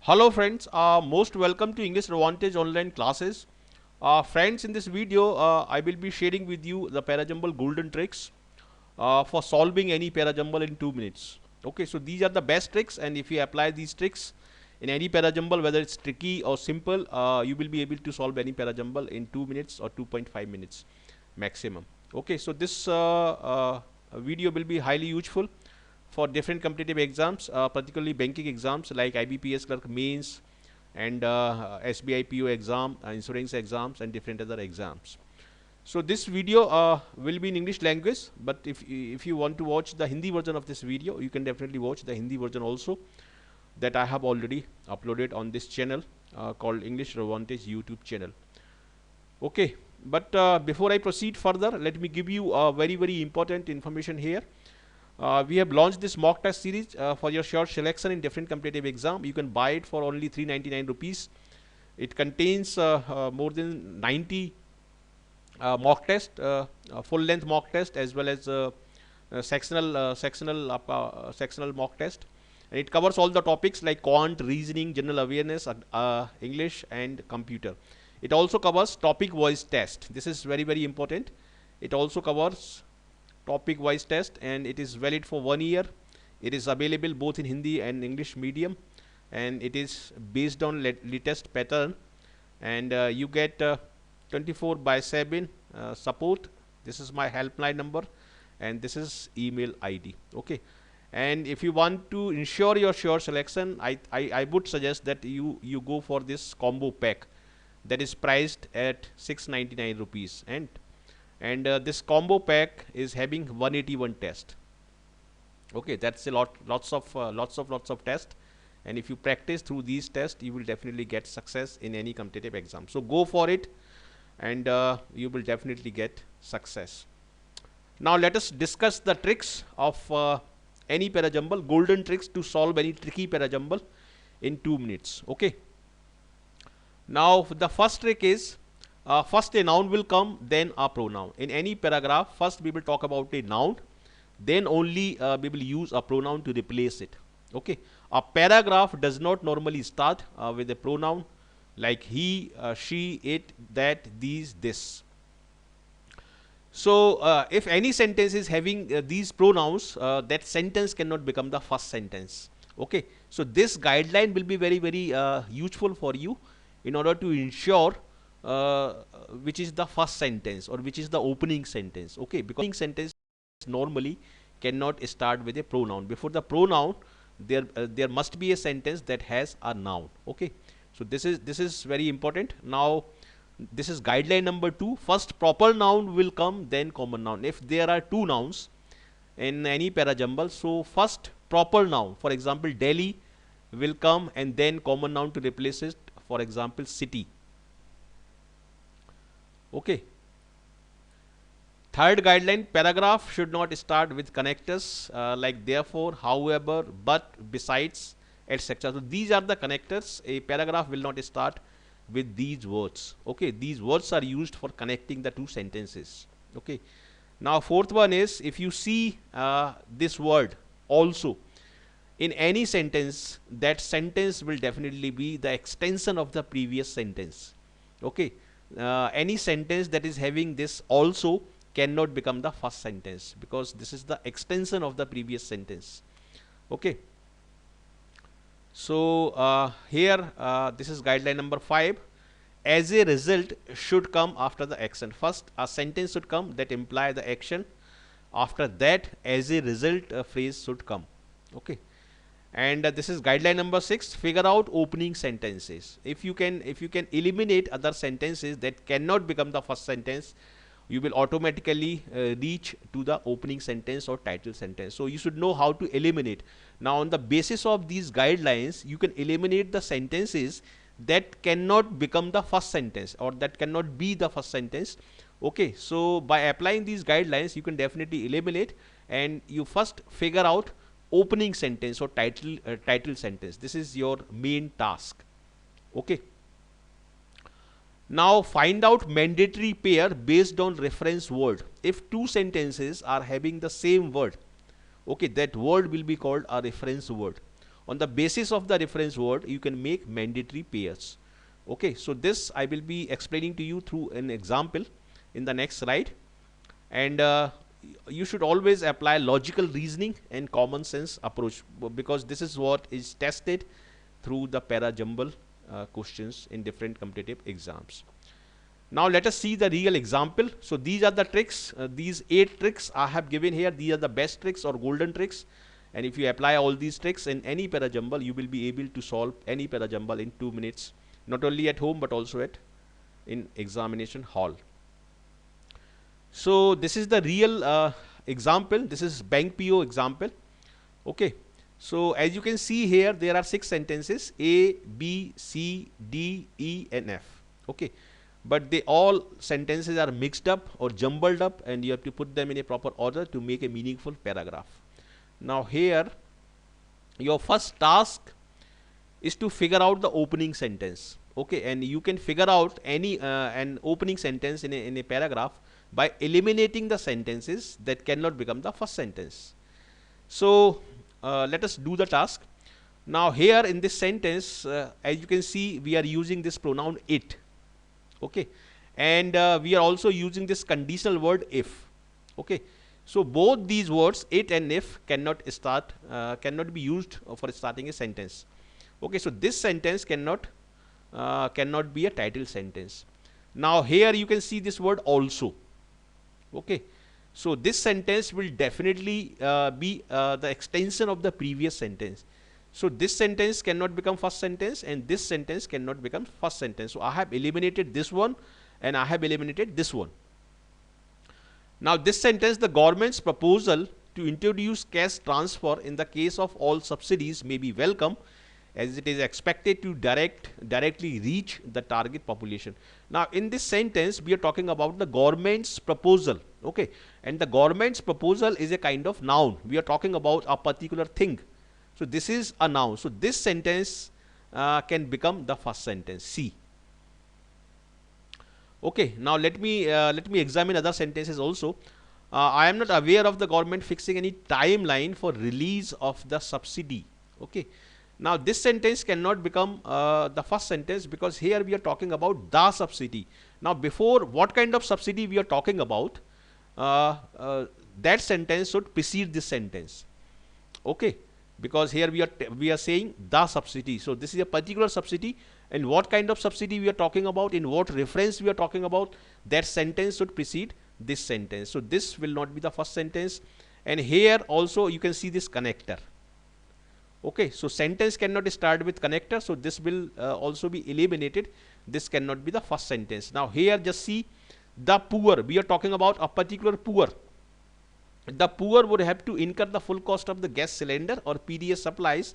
Hello friends, most welcome to English Advantage online classes. Friends, in this video, I will be sharing with you the parajumble golden tricks for solving any parajumble in 2 minutes. Okay, so these are the best tricks, and if you apply these tricks in any parajumble, whether it's tricky or simple, you will be able to solve any parajumble in 2 minutes or 2.5 minutes maximum. Okay, so this video will be highly useful for different competitive exams, particularly banking exams like IBPS clerk mains and SBI PO exam, insurance exams, and different other exams. So this video will be in English language, but if you want to watch the Hindi version of this video, you can definitely watch the Hindi version also that I have already uploaded on this channel called English Advantage YouTube channel. Okay, but before I proceed further, let me give you a very important information here. We have launched this mock test series for your short selection in different competitive exam. You can buy it for only 399 rupees. It contains more than 90 mock test, full length mock test, as well as sectional mock test, and it covers all the topics like quant, reasoning, general awareness, English, and computer. It also covers topic wise test. This is very important. It also covers topic wise test, and it is valid for 1 year. It is available both in Hindi and English medium, and it is based on latest pattern, and you get 24/7 support. This is my helpline number, and this is email ID. Okay, and if you want to ensure your sure selection, I would suggest that you go for this combo pack that is priced at 699 rupees, and this combo pack is having 181 test. Okay, that's a lots of test, and if you practice through these tests, you will definitely get success in any competitive exam. So go for it, and you will definitely get success. Now let us discuss the tricks of any parajumble, golden tricks to solve any tricky parajumble in 2 minutes. Okay, now the first trick is, first a noun will come, then a pronoun. In any paragraph, first we will talk about a noun, then only we will use a pronoun to replace it. Okay, a paragraph does not normally start with a pronoun like he, she, it, that, these, this. So if any sentence is having these pronouns, that sentence cannot become the first sentence. Okay, so this guideline will be very useful for you in order to ensure which is the first sentence or which is the opening sentence. Okay, because opening sentence normally cannot start with a pronoun. Before the pronoun, there must be a sentence that has a noun. Okay, so this is very important. Now this is guideline number 2. First proper noun will come, then common noun. If there are two nouns in any parajumble, so first proper noun, for example Delhi, will come, and then common noun to replace it, for example city. Okay, third guideline, paragraph should not start with connectors like therefore, however, but, besides, etc. So these are the connectors. A paragraph will not start with these words. Okay, these words are used for connecting the two sentences. Okay, now fourth one is, if you see this word also in any sentence, that sentence will definitely be the extension of the previous sentence. Okay, any sentence that is having this also cannot become the first sentence, because this is the extension of the previous sentence. Okay, so here this is guideline number 5. As a result should come after the action. First a sentence should come that imply the action. After that, as a result, a phrase should come. Okay, and this is guideline number 6. Figure out opening sentences. If you can eliminate other sentences that cannot become the first sentence, you will automatically reach to the opening sentence or title sentence. So you should know how to eliminate. Now on the basis of these guidelines, you can eliminate the sentences that cannot become the first sentence or that cannot be the first sentence. Okay, so by applying these guidelines, you can definitely eliminate, and you first figure out opening sentence or title sentence. This is your main task. Okay, now find out mandatory pair based on reference word. If two sentences are having the same word, okay, that word will be called a reference word. on the basis of the reference word, you can make mandatory pairs. Okay, so this I will be explaining to you through an example in the next slide. And you should always apply logical reasoning and common sense approach, because this is what is tested through the para jumble questions in different competitive exams. Now let us see the real example. So these are the tricks, these 8 tricks I have given here. These are the best tricks or golden tricks, and if you apply all these tricks in any para jumble, you will be able to solve any para jumble in 2 minutes, not only at home but also at in examination hall. So this is the real example. This is bank PO example. Okay, so as you can see here, there are 6 sentences: A, B, C, D, E and F. Okay, but they all sentences are mixed up or jumbled up, and you have to put them in a proper order to make a meaningful paragraph. Now here your first task is to figure out the opening sentence. Okay, and you can figure out any an opening sentence in a paragraph by eliminating the sentences that cannot become the first sentence. So let us do the task. Now here in this sentence, as you can see, we are using this pronoun it. Okay, and we are also using this conditional word if. Okay, so both these words, it and if, cannot be used for starting a sentence. Okay, so this sentence cannot be a title sentence. Now here you can see this word also. Okay, so this sentence will definitely be the extension of the previous sentence. So this sentence cannot become first sentence, and this sentence cannot become first sentence. So I have eliminated this one, and I have eliminated this one. Now this sentence, the government's proposal to introduce cash transfer in the case of all subsidies may be welcome, as it is expected to directly reach the target population. Now in this sentence, we are talking about the government's proposal. Okay, and the government's proposal is a kind of noun. We are talking about a particular thing. So this is a noun. So this sentence can become the first sentence, C. Okay, now let me examine other sentences also. I am not aware of the government fixing any timeline for release of the subsidy. Okay, now this sentence cannot become the first sentence, because here we are talking about the subsidy. Now before what kind of subsidy we are talking about, that sentence should precede this sentence. Okay, because here we are saying the subsidy. So this is a particular subsidy, and what kind of subsidy we are talking about, in what reference we are talking about, that sentence should precede this sentence. So this will not be the first sentence. And here also you can see this connector. Okay, so sentence cannot start with connector, so this will also be eliminated. This cannot be the first sentence. Now here just see the poor. We are talking about a particular poor. The poor would have to incur the full cost of the gas cylinder or PDS supplies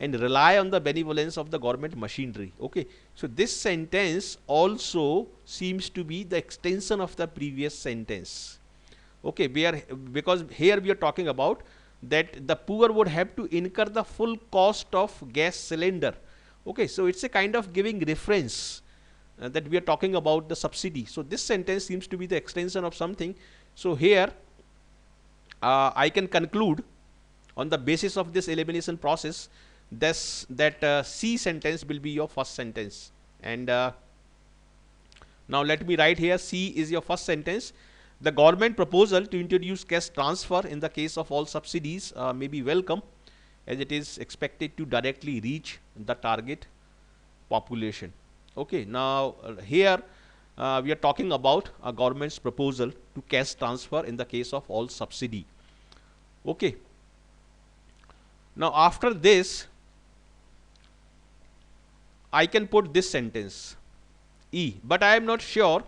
and rely on the benevolence of the government machinery. Okay, so this sentence also seems to be the extension of the previous sentence. Okay, because here we are talking about that the poor would have to incur the full cost of gas cylinder. Okay, so it's a kind of giving reference that we are talking about the subsidy. So this sentence seems to be the extension of something. So here I can conclude on the basis of this elimination process that C sentence will be your first sentence. And now let me write here, C is your first sentence. The government proposal to introduce cash transfer in the case of all subsidies may be welcome, as it is expected to directly reach the target population. Okay, now here we are talking about a government's proposal to cash transfer in the case of all subsidy. Okay, now after this I can put this sentence E, but I am not sure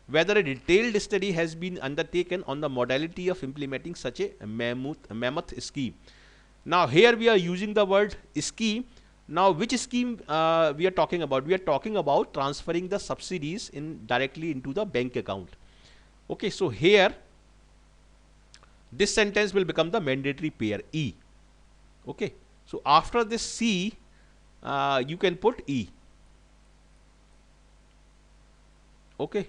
whether a detailed study has been undertaken on the modality of implementing such a mammoth scheme. Now here we are using the word scheme. Now which scheme we are talking about? We are talking about transferring the subsidies directly into the bank account. Okay, so here this sentence will become the mandatory pair, E. Okay, so after this C you can put E. Okay,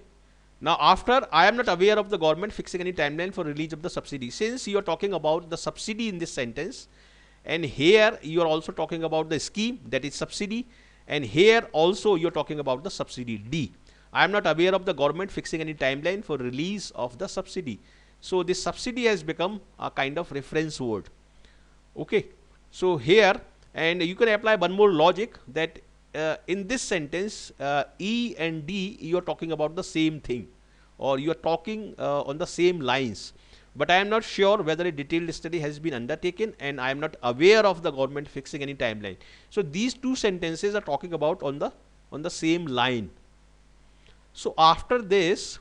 now after I am not aware of the government fixing any timeline for release of the subsidy. Since you are talking about the subsidy in this sentence, and here you are also talking about the scheme, that is subsidy, and here also you are talking about the subsidy D. I am not aware of the government fixing any timeline for release of the subsidy. So this subsidy has become a kind of reference word. Okay, so here, and you can apply one more logic, that in this sentence E and D, you are talking about the same thing, or you are talking on the same lines, but I am not sure whether a detailed study has been undertaken, and I am not aware of the government fixing any timeline. So these two sentences are talking about on the same line. So after this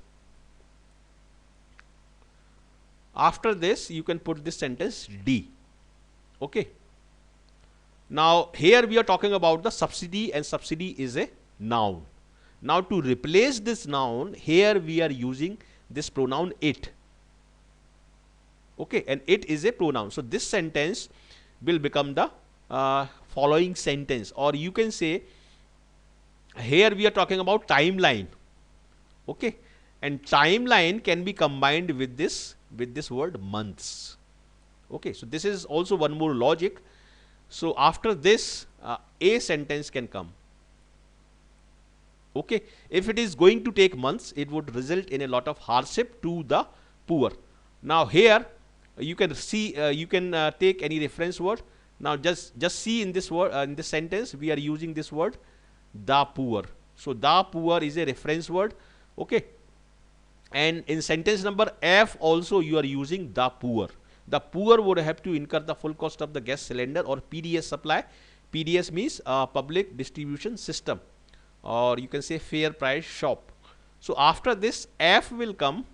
you can put this sentence D. Okay, now here we are talking about the subsidy, and subsidy is a noun. Now to replace this noun, here we are using this pronoun it. Okay, and it is a pronoun. So this sentence will become the following sentence, or you can say here we are talking about timeline. Okay, and timeline can be combined with this word months. Okay, so this is also one more logic. So after this a sentence can come. Okay, if it is going to take months, it would result in a lot of hardship to the poor. Now here you can see, you can take any reference word. Now just see in this word, in this sentence we are using this word the poor. So the poor is a reference word. Okay, and in sentence number F also you are using the poor. The poor would have to incur the full cost of the gas cylinder or PDS supply. PDS means public distribution system, or you can say fair price shop. So after this F will come.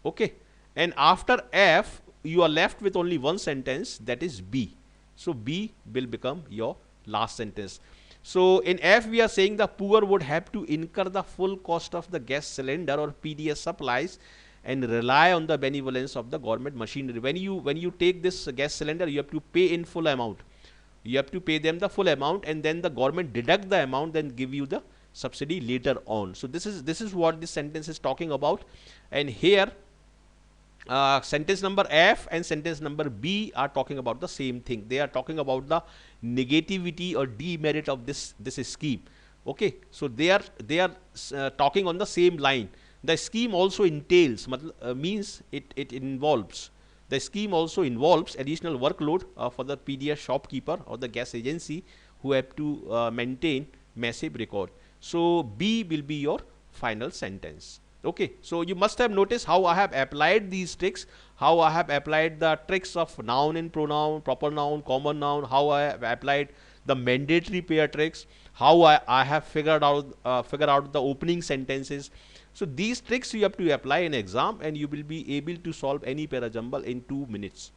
Okay, and after F you are left with only one sentence, that is B. So B will become your last sentence. So in F we are saying the poor would have to incur the full cost of the gas cylinder or PDS supplies and rely on the benevolence of the government machinery. When you take this gas cylinder, you have to pay in full amount. You have to pay them the full amount, and then the government deduct the amount, then give you the subsidy later on. So this is what this sentence is talking about. And here sentence number F and sentence number B are talking about the same thing. They are talking about the negativity or demerit of this scheme. Okay, so they are talking on the same line. The scheme also entails, means it involves. The scheme also involves additional workload for the PDS shopkeeper or the gas agency, who have to maintain massive record. So B will be your final sentence. Okay, so you must have noticed how I have applied these tricks, how I have applied the tricks of noun and pronoun, proper noun, common noun, how I have applied the mandatory pair tricks, how I have figured out the opening sentences. So these tricks you have to apply in exam, and you will be able to solve any parajumble in 2 minutes.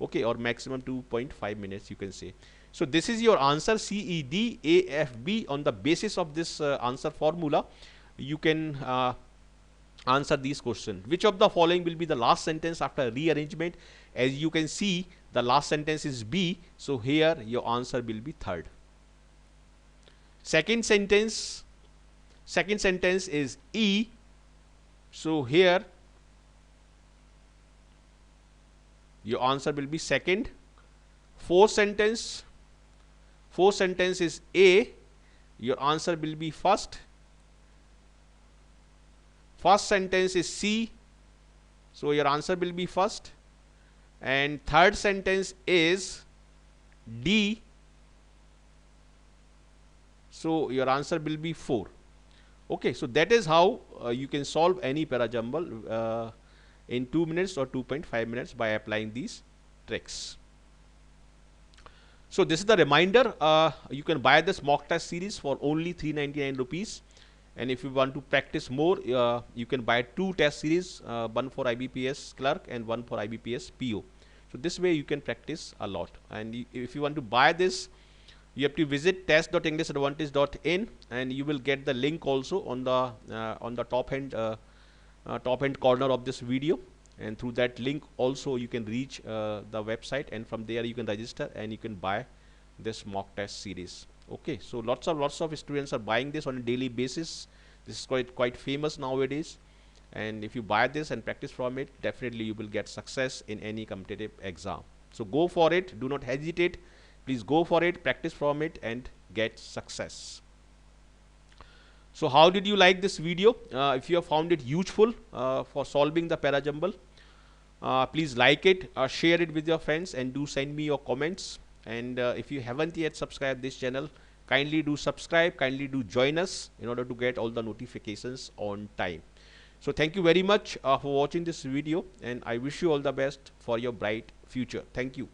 Okay, or maximum 2.5 minutes you can say. So this is your answer, C, E, D, A, F, B. On the basis of this answer formula, you can answer these questions. Which of the following will be the last sentence after rearrangement? As you can see, the last sentence is B, so here your answer will be third. Second sentence is E, so here your answer will be second. Fourth sentence is A, your answer will be first. First sentence is C, so your answer will be first. And third sentence is D, so your answer will be 4. Okay, so that is how you can solve any parajumble in 2 minutes or 2.5 minutes by applying these tricks. So this is the reminder. You can buy this mock test series for only 399 rupees. And if you want to practice more, you can buy 2 test series, one for IBPS clerk and one for IBPS PO. So this way you can practice a lot. And if you want to buy this, you have to visit test.englissadvantage.in, and you will get the link also on the top hand corner of this video. And through that link also you can reach the website, and from there you can register and you can buy this mock test series. Okay, so lots of students are buying this on a daily basis. This is quite famous nowadays, and if you buy this and practice from it, definitely you will get success in any competitive exam. So go for it, do not hesitate, please go for it, practice from it and get success. So how did you like this video? If you have found it useful for solving the parajumble, please like it, share it with your friends, and do send me your comments. And if you haven't yet subscribed this channel, kindly do subscribe, kindly do join us in order to get all the notifications on time. So thank you very much for watching this video, and I wish you all the best for your bright future. Thank you.